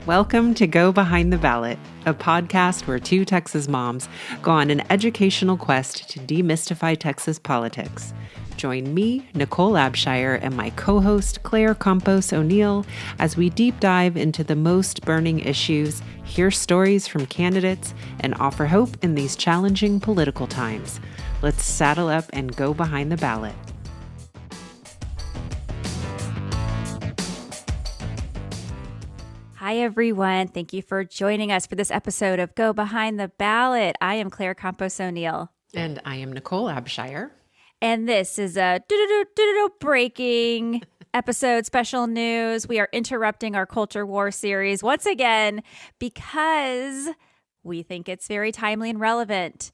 Welcome to Go Behind the Ballot, a podcast where two Texas moms go on an educational quest to demystify Texas politics. Join me, Nicole Abshire, and my co-host Claire Campos O'Neill as we deep dive into the most burning issues, hear stories from candidates, and offer hope in these challenging political times. Let's saddle up and go behind the ballot. Hi, everyone. Thank you for joining us for this episode of Go Behind the Ballot. I am Claire Campos O'Neill. And I am Nicole Abshire. And this is a breaking episode, special news. We are interrupting our Culture War series once again because we think it's very timely and relevant.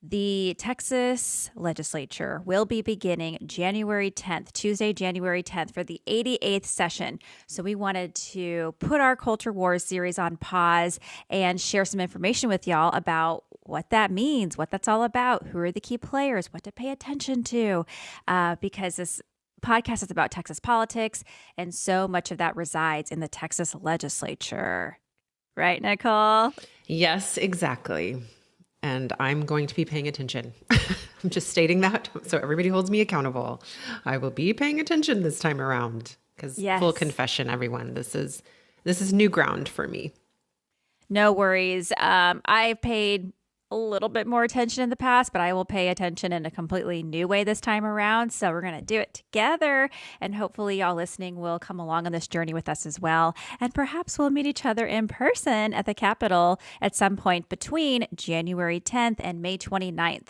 The Texas Legislature will be beginning January 10th, Tuesday, January 10th, for the 88th session. So we wanted to put our Culture Wars series on pause and share some information with y'all about what that means, what that's all about, who are the key players, what to pay attention to, because this podcast is about Texas politics, and so much of that resides in the Texas Legislature. Right, Nicole? Yes, exactly. And I'm going to be paying attention. I'm just stating that so everybody holds me accountable. I will be paying attention this time around because Full confession, everyone, this is new ground for me. No worries. I've paid a little bit more attention in the past, but I will pay attention in a completely new way this time around. So we're going to do it together. And hopefully y'all listening will come along on this journey with us as well. And perhaps we'll meet each other in person at the Capitol at some point between January 10th and May 29th.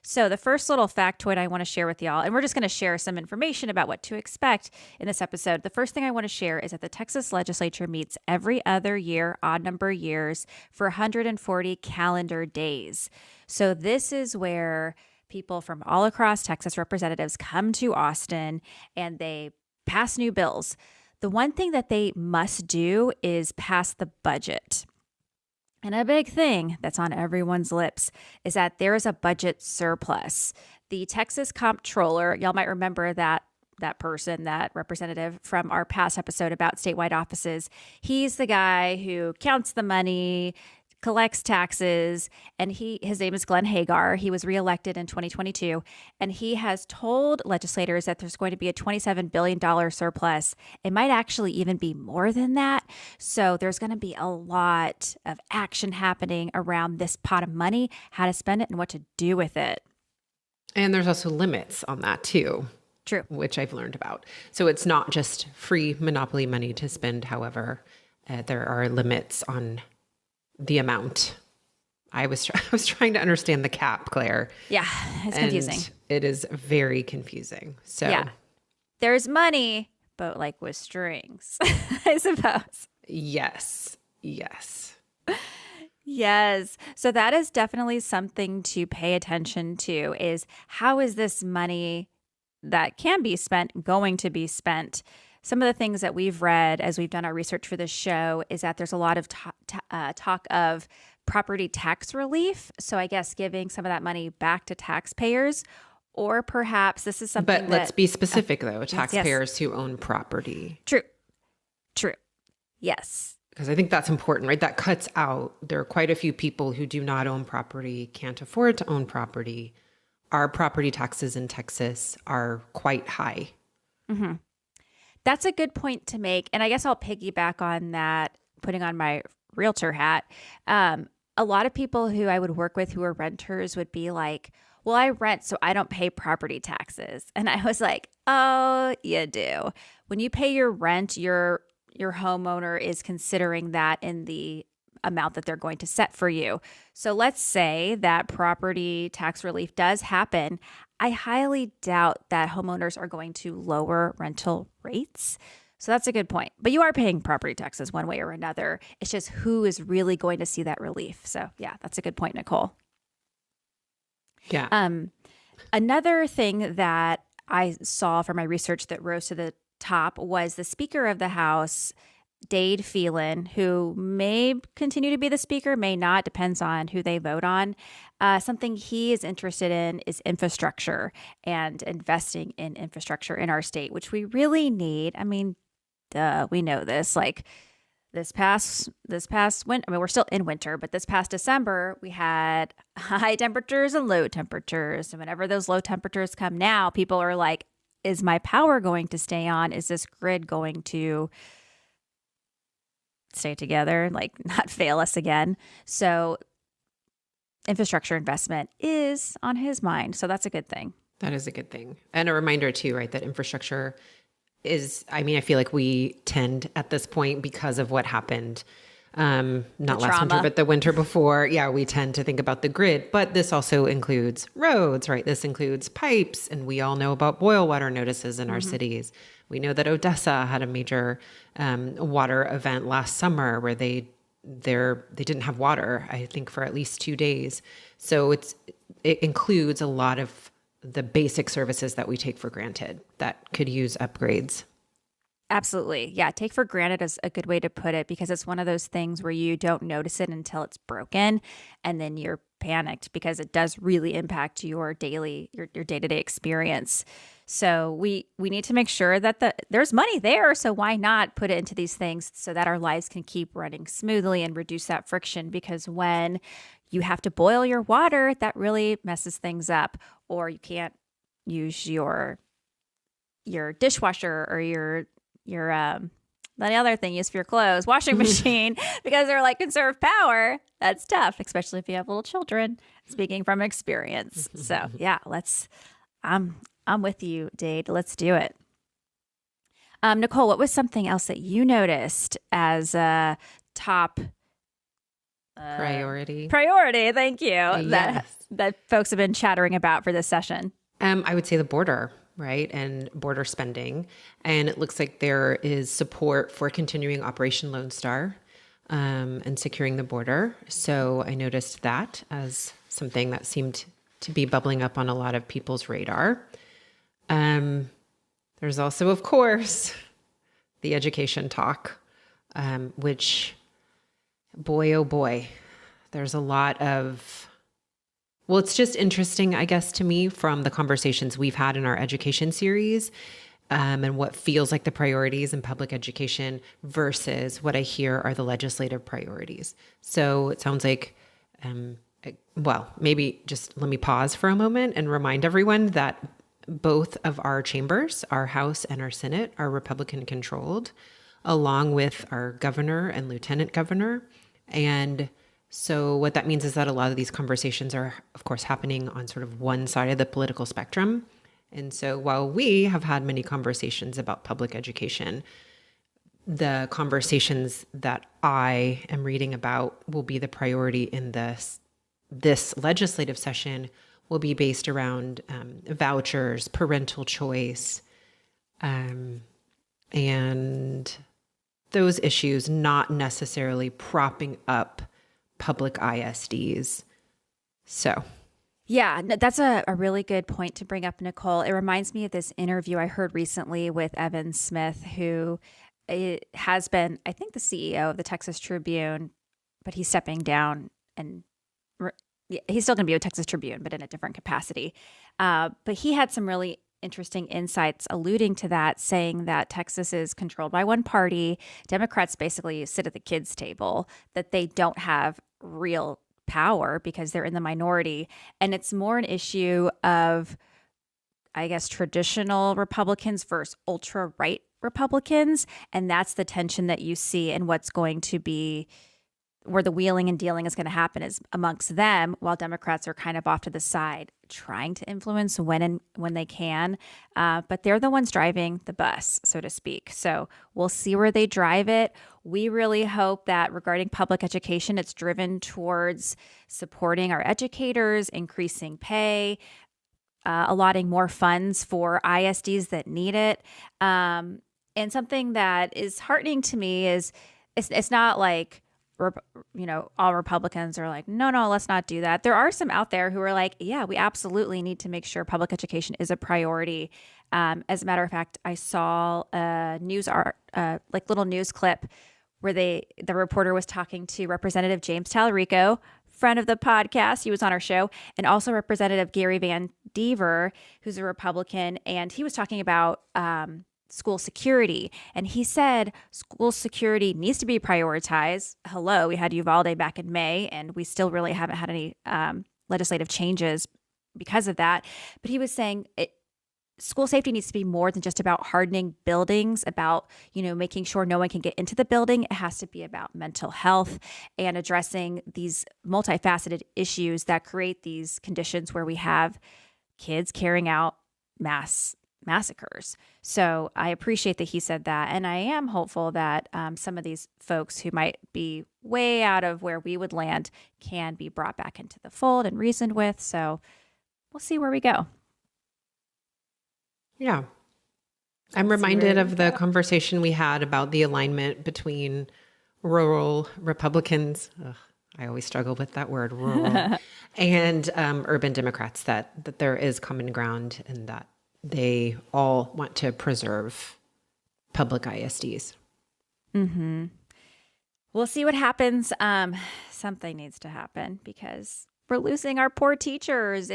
So the first little factoid I want to share with y'all, and we're just going to share some information about what to expect in this episode. The first thing I want to share is that the Texas Legislature meets every other year, odd number years, for 140 calendar days. So this is where people from all across Texas, representatives, come to Austin and they pass new bills. The one thing that they must do is pass the budget. And a big thing that's on everyone's lips is that there is a budget surplus. The Texas Comptroller, y'all might remember that person, that representative from our past episode about statewide offices. He's the guy who counts the money, collects taxes, and his name is Glenn Hagar. He was reelected in 2022, and he has told legislators that there's going to be a $27 billion surplus. It might actually even be more than that. So there's going to be a lot of action happening around this pot of money, how to spend it, and what to do with it. And there's also limits on that too. True. Which I've learned about. So it's not just free monopoly money to spend. However, there are limits on the amount. I was trying to understand the cap, Claire. Yeah, it's confusing. It is very confusing. So yeah, there's money, but like with strings, I suppose. Yes. So that is definitely something to pay attention to, is how is this money that can be spent going to be spent? Some of the things that we've read as we've done our research for this show is that there's a lot of talk of property tax relief. So I guess giving some of that money back to taxpayers, or perhaps this is something But let's be specific though, taxpayers who own property. True. Yes. Because I think that's important, right? That cuts out, there are quite a few people who do not own property, can't afford to own property. Our property taxes in Texas are quite high. Mm-hmm. That's a good point to make. And I guess I'll piggyback on that, putting on my realtor hat. A lot of people who I would work with who are renters would be like, well, I rent, so I don't pay property taxes. And I was like, oh, you do. When you pay your rent, your homeowner is considering that in the amount that they're going to set for you. So let's say that property tax relief does happen. I highly doubt that homeowners are going to lower rental rates. So that's a good point. But you are paying property taxes one way or another. It's just who is really going to see that relief. So yeah, that's a good point, Nicole. Yeah. Another thing that I saw from my research that rose to the top was the Speaker of the House, Dade Phelan, who may continue to be the speaker, may not, depends on who they vote on. Something he is interested in is infrastructure and investing in infrastructure in our state, which we really need. I mean, duh, we know this. Like this past winter, I mean, we're still in winter, but this past December, we had high temperatures and low temperatures. And whenever those low temperatures come now, people are like, is my power going to stay on? Is this grid going to stay together, like not fail us again? So infrastructure investment is on his mind. So that's a good thing. That is a good thing. And a reminder too, right, that infrastructure is, I mean, I feel like we tend at this point, because of what happened, not last winter, but the winter before. Yeah, we tend to think about the grid, but this also includes roads, right? This includes pipes. And we all know about boil water notices in our cities. We know that Odessa had a major water event last summer where they didn't have water, I think, for at least 2 days. So it includes a lot of the basic services that we take for granted that could use upgrades. Absolutely. Yeah. Take for granted is a good way to put it, because it's one of those things where you don't notice it until it's broken and then you're panicked, because it does really impact your day-to-day experience. So we need to make sure that there's money there. So why not put it into these things so that our lives can keep running smoothly and reduce that friction? Because when you have to boil your water, that really messes things up. Or you can't use your dishwasher or your the other thing used for your clothes, washing machine, because they're like, conserve power. That's tough, especially if you have little children. Speaking from experience. So yeah, I'm with you, Dade. Let's do it. Nicole, what was something else that you noticed as a top priority? Thank you. Yes. That folks have been chattering about for this session. I would say the border, right? And border spending. And it looks like there is support for continuing Operation Lone Star and securing the border. So I noticed that as something that seemed to be bubbling up on a lot of people's radar. There's also, of course, the education talk, which, boy, oh boy, there's a lot of, well, it's just interesting, I guess, to me from the conversations we've had in our education series, and what feels like the priorities in public education versus what I hear are the legislative priorities. So it sounds like, well, maybe just let me pause for a moment and remind everyone that both of our chambers, our House and our Senate, are Republican controlled, along with our governor and lieutenant governor. And so what that means is that a lot of these conversations are, of course, happening on sort of one side of the political spectrum. And so while we have had many conversations about public education, the conversations that I am reading about will be the priority in this legislative session will be based around vouchers, parental choice, and those issues, not necessarily propping up public ISDs. So, yeah, that's a really good point to bring up, Nicole. It reminds me of this interview I heard recently with Evan Smith, who has been, I think, the CEO of the Texas Tribune, but he's stepping down, and he's still going to be with Texas Tribune, but in a different capacity. But he had some really interesting insights alluding to that, saying that Texas is controlled by one party. Democrats basically sit at the kids' table, that they don't have real power because they're in the minority. And it's more an issue of, I guess, traditional Republicans versus ultra-right Republicans. And that's the tension that you see and what's going to be, where the wheeling and dealing is going to happen is amongst them, while Democrats are kind of off to the side, trying to influence when they can. But they're the ones driving the bus, so to speak. So we'll see where they drive it. We really hope that regarding public education, it's driven towards supporting our educators, increasing pay, allotting more funds for ISDs that need it. And something that is heartening to me is it's not like, all Republicans are like, no, let's not do that. There are some out there who are like, yeah, we absolutely need to make sure public education is a priority. As a matter of fact, I saw a little news clip where the reporter was talking to Representative James Tallarico, friend of the podcast. He was on our show, and also Representative Gary Van Dever, who's a Republican. And he was talking about school security. And he said school security needs to be prioritized. Hello, we had Uvalde back in May, and we still really haven't had any legislative changes because of that. But he was saying school safety needs to be more than just about hardening buildings, about, making sure no one can get into the building. It has to be about mental health and addressing these multifaceted issues that create these conditions where we have kids carrying out massacres. So I appreciate that he said that. And I am hopeful that some of these folks who might be way out of where we would land can be brought back into the fold and reasoned with. So we'll see where we go. Yeah. I'm reminded of the conversation we had about the alignment between rural Republicans. I always struggle with that word, rural, and urban Democrats, that there is common ground and that they all want to preserve public ISDs. Mm-hmm. We'll see what happens. Something needs to happen because we're losing our poor teachers.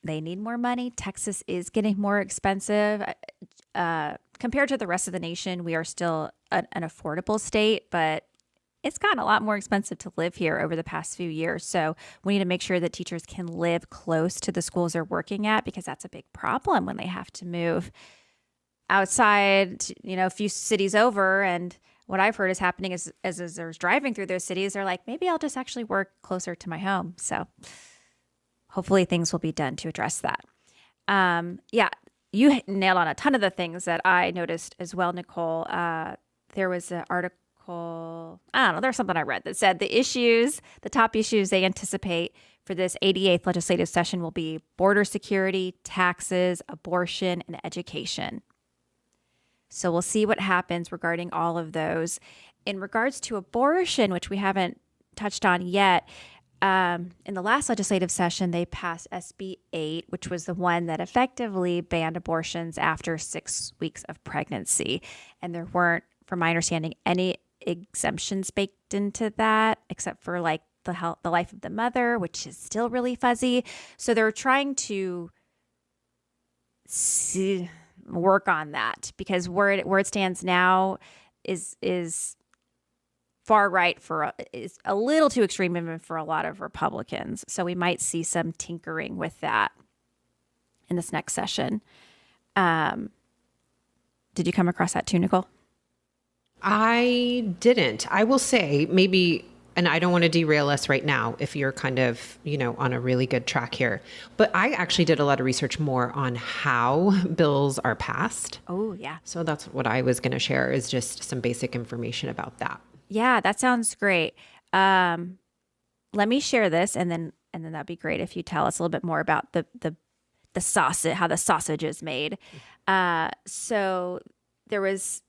They need more money. Texas is getting more expensive. Compared to the rest of the nation, we are still an affordable state, but it's gotten a lot more expensive to live here over the past few years. So we need to make sure that teachers can live close to the schools they're working at, because that's a big problem when they have to move outside, a few cities over. And what I've heard is happening is as they're driving through those cities, they're like, maybe I'll just actually work closer to my home. So hopefully things will be done to address that. You nailed on a ton of the things that I noticed as well, Nicole. There was an article, I don't know, there's something I read that said the top issues they anticipate for this 88th legislative session will be border security, taxes, abortion, and education. So we'll see what happens regarding all of those. In regards to abortion, which we haven't touched on yet, in the last legislative session, they passed SB 8, which was the one that effectively banned abortions after 6 weeks of pregnancy. And there weren't, from my understanding, any exemptions baked into that, except for like the life of the mother, which is still really fuzzy. So they're trying to work on that, because where it stands now is far right is a little too extreme even for a lot of Republicans. So we might see some tinkering with that in this next session. Did you come across that too, Nicole? I didn't. I will say maybe, and I don't want to derail us right now if you're kind of, on a really good track here, but I actually did a lot of research more on how bills are passed. Oh, yeah. So that's what I was going to share, is just some basic information about that. Yeah, that sounds great. Let me share this, and then that'd be great if you tell us a little bit more about the sausage, how the sausage is made. So there was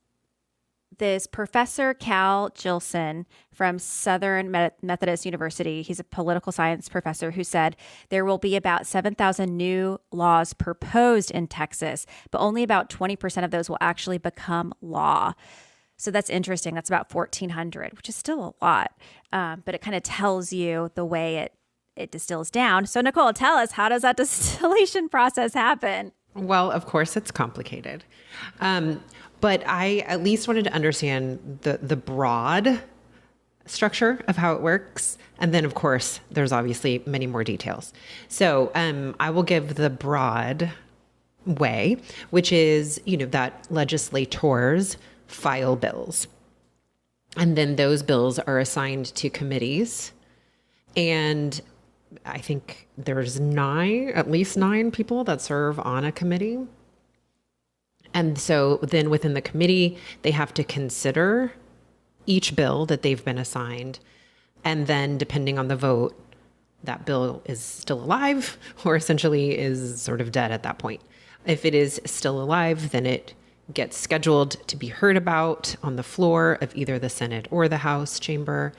this Professor Cal Gilson from Southern Methodist University. He's a political science professor who said there will be about 7,000 new laws proposed in Texas, but only about 20% of those will actually become law. So that's interesting. That's about 1,400, which is still a lot. But it kind of tells you the way it distills down. So Nicole, tell us, how does that distillation process happen? Well, of course, it's complicated. But I at least wanted to understand the broad structure of how it works. And then, of course, there's obviously many more details. So I will give the broad way, which is, that legislators file bills. And then those bills are assigned to committees. And I think there's at least nine people that serve on a committee. And so then within the committee, they have to consider each bill that they've been assigned. And then depending on the vote, that bill is still alive or essentially is sort of dead at that point. If it is still alive, then it gets scheduled to be heard about on the floor of either the Senate or the House chamber.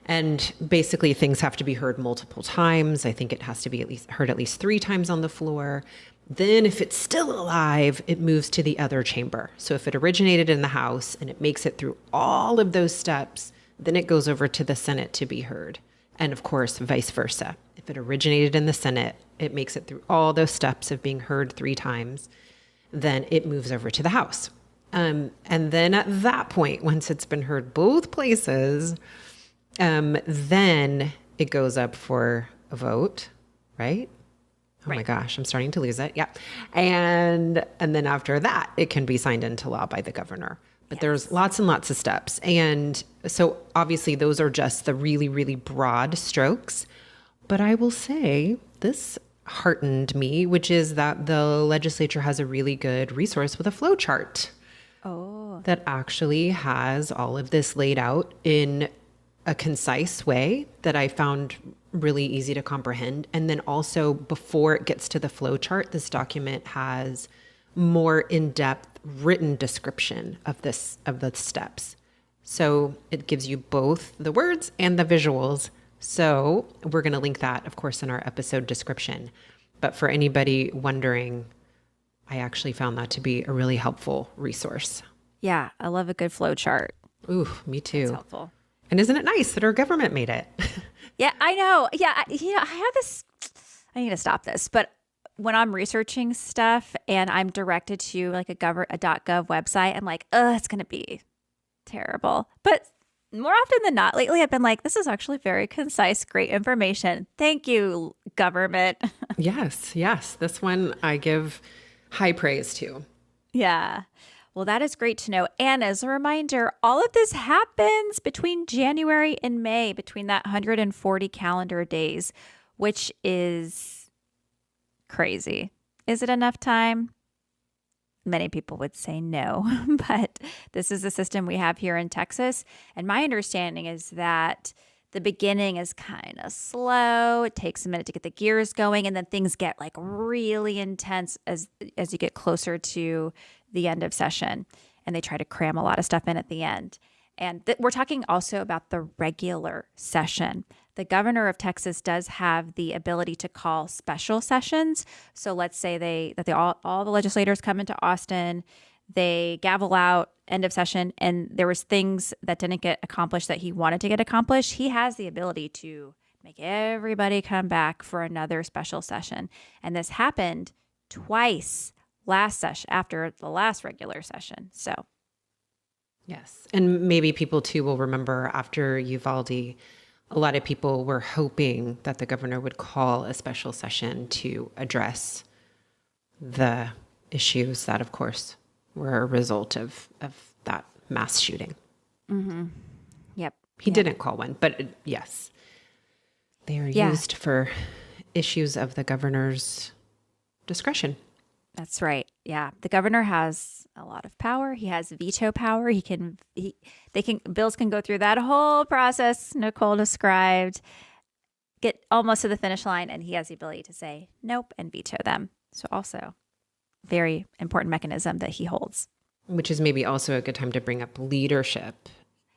And basically things have to be heard multiple times. I think it has to be heard at least 3 times on the floor. Then if it's still alive, it moves to the other chamber. So if it originated in the House and it makes it through all of those steps, then it goes over to the Senate to be heard. And of course, vice versa. If it originated in the Senate, it makes it through all those steps of being heard 3 times. then it moves over to the House. And then at that point, once it's been heard both places, then it goes up for a vote, right? Oh my gosh, I'm starting to lose it. Yeah. And then after that, it can be signed into law by the governor. But there's lots and lots of steps. And so obviously those are just the really, really broad strokes. But I will say this heartened me, which is that the legislature has a really good resource with a flow chart. Oh. That actually has all of this laid out in a concise way that I found really easy to comprehend. And then also before it gets to the flow chart, this document has more in-depth written description of the steps. So it gives you both the words and the visuals. So we're going to link that, of course, in our episode description. But for anybody wondering, I actually found that to be a really helpful resource. Yeah, I love a good flow chart. Ooh, me too. It's helpful. And isn't it nice that our government made it? Yeah, I know. Yeah, I have this. I need to stop this. But when I'm researching stuff and I'm directed to like a .gov website, I'm like, it's going to be terrible. But more often than not, lately, I've been like, this is actually very concise, great information. Thank you, government. Yes. This one I give high praise to. Yeah. Well, that is great to know. And as a reminder, all of this happens between January and May, between that 140 calendar days, which is crazy. Is it enough time? Many people would say no, but this is the system we have here in Texas. And my understanding is that the beginning is kind of slow. It takes a minute to get the gears going, and then things get like really intense as you get closer to the end of session, and they try to cram a lot of stuff in at the end. And we're talking also about the regular session. The governor of Texas does have the ability to call special sessions. So let's say all the legislators come into Austin, they gavel out end of session, and there was things that didn't get accomplished that he wanted to get accomplished. He has the ability to make everybody come back for another special session. And this happened twice last session after the last regular session. So yes. And maybe people too will remember after Uvalde, a lot of people were hoping that the governor would call a special session to address the issues that, of course, were a result of that mass shooting. Mm-hmm. Yep. He didn't call one, but yes, they are used for issues of the governor's discretion. That's right. Yeah. The governor has a lot of power. He has veto power. Bills can go through that whole process Nicole described, get almost to the finish line, and he has the ability to say nope and veto them. So also very important mechanism that he holds. Which is maybe also a good time to bring up leadership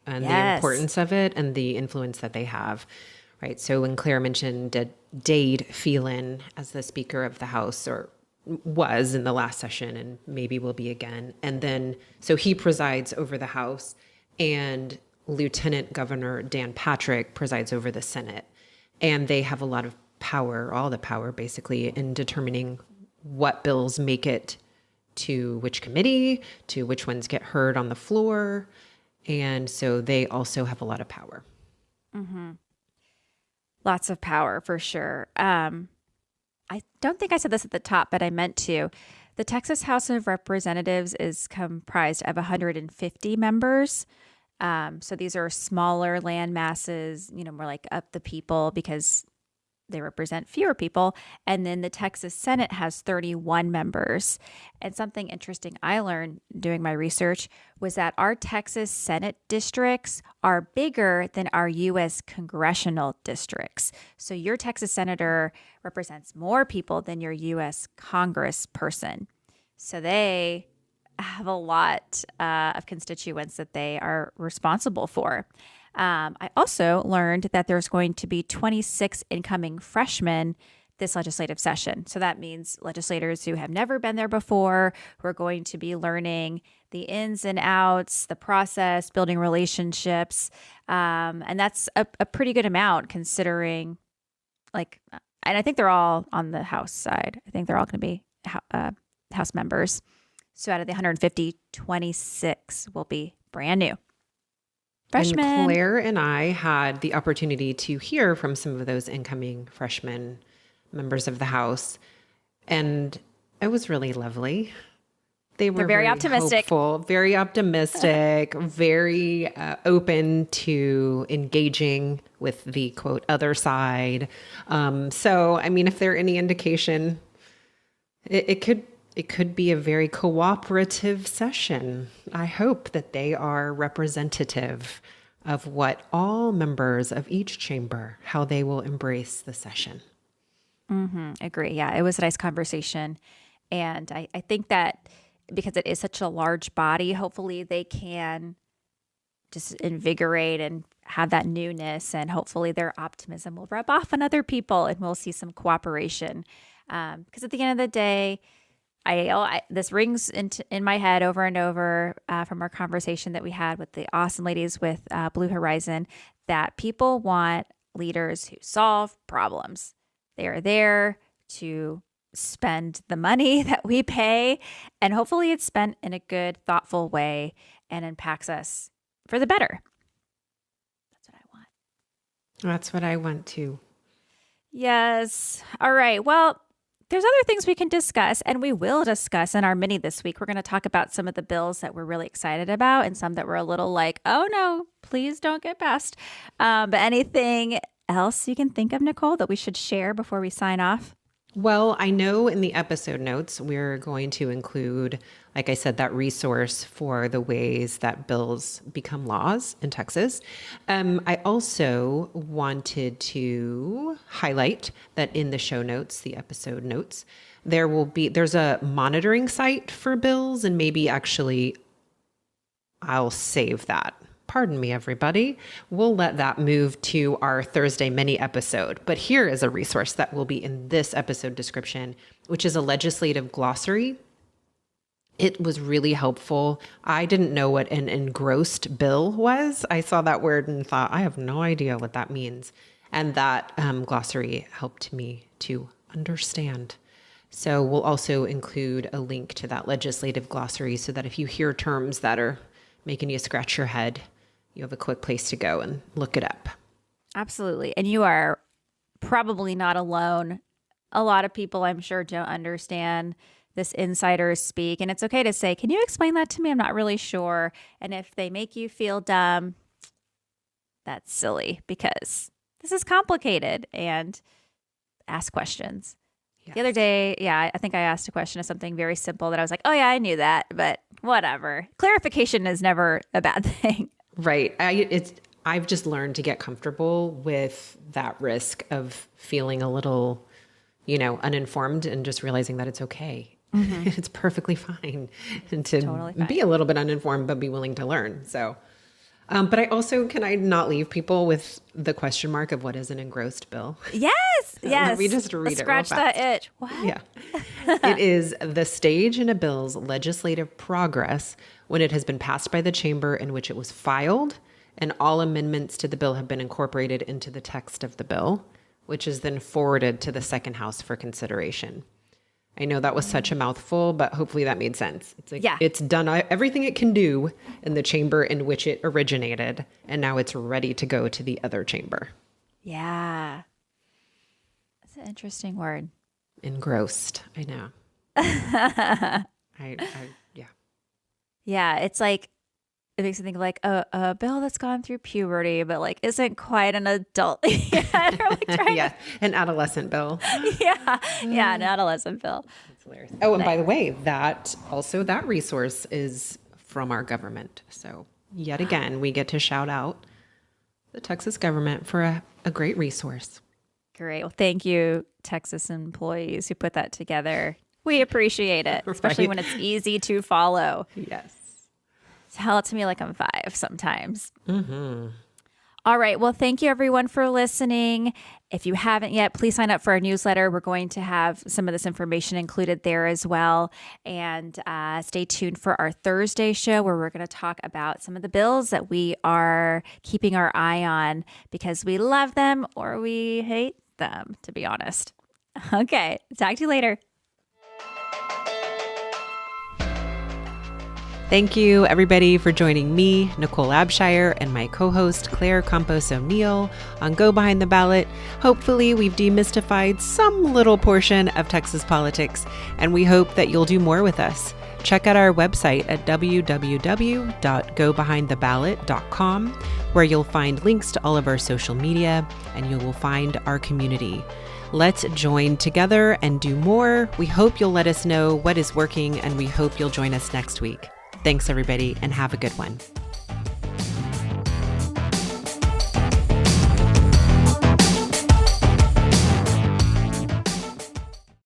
and the importance of it and the influence that they have, right? So when Claire mentioned Dade Phelan as the Speaker of the House, or was in the last session and maybe will be again. And then, so he presides over the House, and Lieutenant Governor Dan Patrick presides over the Senate. And they have a lot of power, all the power basically, in determining what bills make it to which committee, to which ones get heard on the floor. And so they also have a lot of power. Mm-hmm. Lots of power for sure. I don't think I said this at the top, but I meant to. The Texas House of Representatives is comprised of 150 members. So these are smaller land masses, more like up the people because they represent fewer people. And then the Texas Senate has 31 members. And something interesting I learned doing my research was that our Texas Senate districts are bigger than our U.S. congressional districts. So your Texas senator represents more people than your U.S. congressperson. So they have a lot of constituents that they are responsible for. I also learned that there's going to be 26 incoming freshmen this legislative session. So that means legislators who have never been there before, who are going to be learning the ins and outs, the process, building relationships. And that's a pretty good amount considering, and I think they're all on the House side. I think they're all going to be House members. So out of the 150, 26 will be brand new. Freshmen. And Claire and I had the opportunity to hear from some of those incoming freshman members of the House, and it was really lovely. They're very optimistic. Hopeful, very optimistic, very open to engaging with the quote other side. So, I mean, if there any indication, it could be a very cooperative session. I hope that they are representative of what all members of each chamber, how they will embrace the session. Agree. Yeah, it was a nice conversation. And I think that because it is such a large body, hopefully they can just invigorate and have that newness, and hopefully their optimism will rub off on other people and we'll see some cooperation. Because at the end of the day, this rings in my head over and over from our conversation that we had with the awesome ladies with Blue Horizon, that people want leaders who solve problems. They are there to spend the money that we pay, and hopefully it's spent in a good, thoughtful way and impacts us for the better. That's what I want. That's what I want too. Yes. All right. Well, there's other things we can discuss, and we will discuss in our mini this week. We're going to talk about some of the bills that we're really excited about and some that we're a little like, oh no, please don't get passed. But anything else you can think of, Nicole, that we should share before we sign off? Well, I know in the episode notes, we're going to include, like I said, that resource for the ways that bills become laws in Texas. I also wanted to highlight that in the show notes, the episode notes, there's a monitoring site for bills, and maybe actually I'll save that. Pardon me, everybody. We'll let that move to our Thursday mini episode. But here is a resource that will be in this episode description, which is a legislative glossary. It was really helpful. I didn't know what an engrossed bill was. I saw that word and thought, I have no idea what that means. And that glossary helped me to understand. So we'll also include a link to that legislative glossary so that if you hear terms that are making you scratch your head, you have a quick place to go and look it up. Absolutely. And you are probably not alone. A lot of people, I'm sure, don't understand this insider speak. And it's okay to say, can you explain that to me? I'm not really sure. And if they make you feel dumb, that's silly, because this is complicated, and ask questions. Yes. The other day, I think I asked a question of something very simple that I was like, oh yeah, I knew that, but whatever. Clarification is never a bad thing. Right. I've just learned to get comfortable with that risk of feeling a little, uninformed, and just realizing that it's okay. Mm-hmm. It's perfectly fine, and to totally fine. Be a little bit uninformed, but be willing to learn. So, but can I not leave people with the question mark of what is an engrossed bill? Yes. Yes. Let me just read it scratch real fast. That itch. What? Yeah. It is the stage in a bill's legislative progress when it has been passed by the chamber in which it was filed, and all amendments to the bill have been incorporated into the text of the bill, which is then forwarded to the second house for consideration. I know that was such a mouthful, but hopefully that made sense. It's like, It's done everything it can do in the chamber in which it originated, and now it's ready to go to the other chamber. Yeah. That's an interesting word. Engrossed. I know. Yeah. Yeah. It's like, it makes me think of like a bill that's gone through puberty, but like isn't quite an adult yet. Yeah, an adolescent bill. Yeah, an adolescent bill. That's hilarious. Oh, and by the way, that resource is from our government. So yet again, we get to shout out the Texas government for a great resource. Great. Well, thank you, Texas employees who put that together. We appreciate it, especially when it's easy to follow. Yes. Tell it to me like I'm 5 sometimes. Mm-hmm. All right. Well, thank you everyone for listening. If you haven't yet, please sign up for our newsletter. We're going to have some of this information included there as well. And stay tuned for our Thursday show, where we're going to talk about some of the bills that we are keeping our eye on because we love them or we hate them, to be honest. Okay. Talk to you later. Thank you, everybody, for joining me, Nicole Abshire, and my co-host, Claire Campos O'Neill, on Go Behind the Ballot. Hopefully, we've demystified some little portion of Texas politics, and we hope that you'll do more with us. Check out our website at www.gobehindtheballot.com, where you'll find links to all of our social media, and you will find our community. Let's join together and do more. We hope you'll let us know what is working, and we hope you'll join us next week. Thanks, everybody, and have a good one.